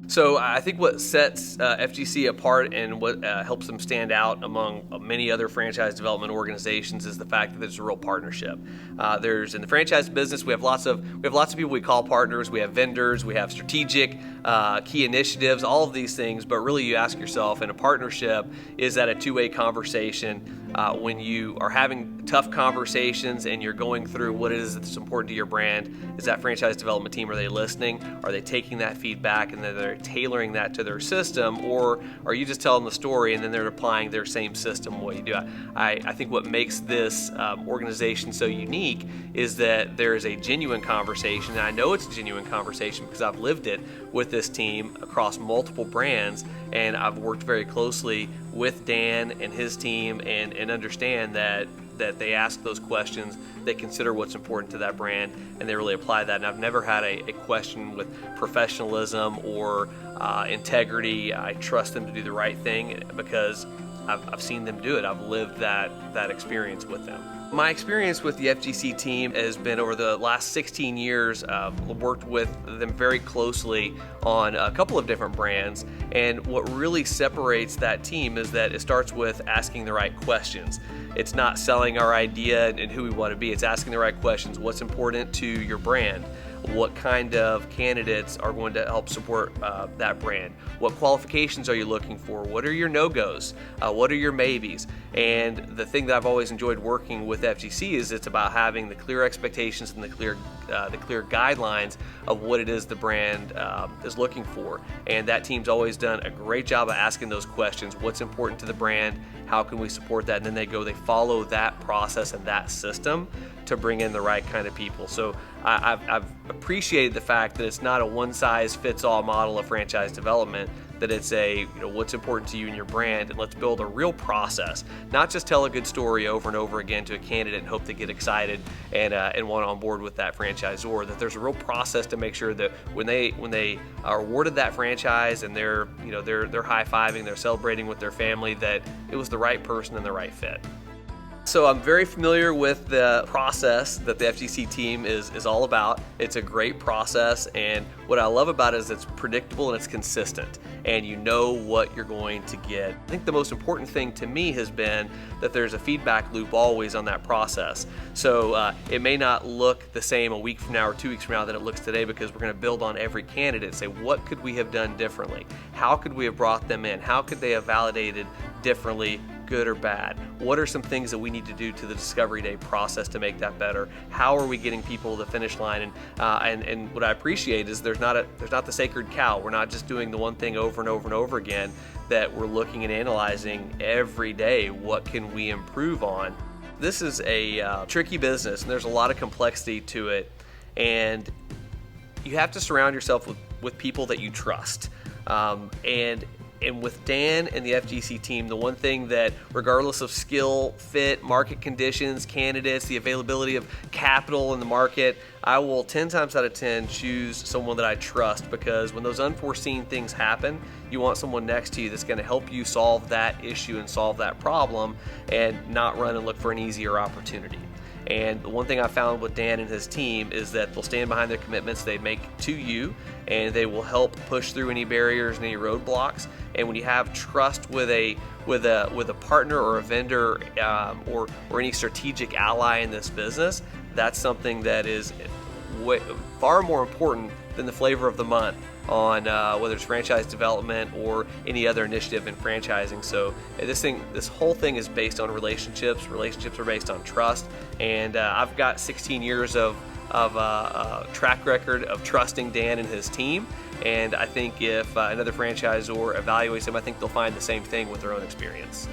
So I think what sets FGC apart and what helps them stand out among many other franchise development organizations is the fact that there's a real partnership. There's in the franchise business we have lots of people we call partners. We have vendors, we have strategic key initiatives, all of these things. But really, you ask yourself, in a partnership, is that a two-way conversation? When you are having tough conversations and you're going through what it is that's important to your brand, is that franchise development team, are they listening? Are they taking that feedback and then they're tailoring that to their system? Or are you just telling the story and then they're applying their same system what you do? I think what makes this organization so unique is that there is a genuine conversation, and I know it's a genuine conversation because I've lived it with this team across multiple brands, and I've worked very closely with Dan and his team and understand that they ask those questions, they consider what's important to that brand, and they really apply that. And I've never had a question with professionalism or integrity. I trust them to do the right thing because I've seen them do it. I've lived that experience with them. My experience with the FGC team has been over the last 16 years. Worked with them very closely on a couple of different brands, and what really separates that team is that it starts with asking the right questions. It's not selling our idea and who we want to be. It's asking the right questions. What's important to your brand? What kind of candidates are going to help support that brand? What qualifications are you looking for? What are your no-goes? What are your maybes? And the thing that I've always enjoyed working with FGC is it's about having the clear expectations and the clear guidelines of what it is the brand is looking for. And that team's always done a great job of asking those questions. What's important to the brand? How can we support that? And then they follow that process and that system to bring in the right kind of people. So I've appreciated the fact that it's not a one-size-fits-all model of franchise development, that it's what's important to you and your brand, and let's build a real process, not just tell a good story over and over again to a candidate and hope they get excited and want on board with that franchisor. That there's a real process to make sure that when they are awarded that franchise and they're high-fiving, they're celebrating with their family, that it was the right person and the right fit. So I'm very familiar with the process that the FGC team is all about. It's a great process, and what I love about it is it's predictable and it's consistent, and you know what you're going to get. I think the most important thing to me has been that there's a feedback loop always on that process. So it may not look the same a week from now or 2 weeks from now that it looks today, because we're going to build on every candidate and say, what could we have done differently? How could we have brought them in? How could they have validated differently, good or bad? What are some things that we need to do to the discovery day process to make that better? How are we getting people to the finish line? And what I appreciate is there's not the sacred cow. We're not just doing the one thing over and over and over again, that we're looking and analyzing every day. What can we improve on? This is a tricky business, and there's a lot of complexity to it, and you have to surround yourself with people that you trust. And with Dan and the FGC team, the one thing that, regardless of skill, fit, market conditions, candidates, the availability of capital in the market, I will 10 times out of 10 choose someone that I trust, because when those unforeseen things happen, you want someone next to you that's going to help you solve that issue and solve that problem, and not run and look for an easier opportunity. And the one thing I found with Dan and his team is that they'll stand behind their commitments they make to you, and they will help push through any barriers and any roadblocks. And when you have trust with a partner or a vendor or any strategic ally in this business, that's something that is far more important than the flavor of the month on whether it's franchise development or any other initiative in franchising. So this whole thing is based on relationships. Relationships are based on trust, and I've got 16 years of track record of trusting Dan and his team, and I think if another franchisor evaluates them, I think they'll find the same thing with their own experience.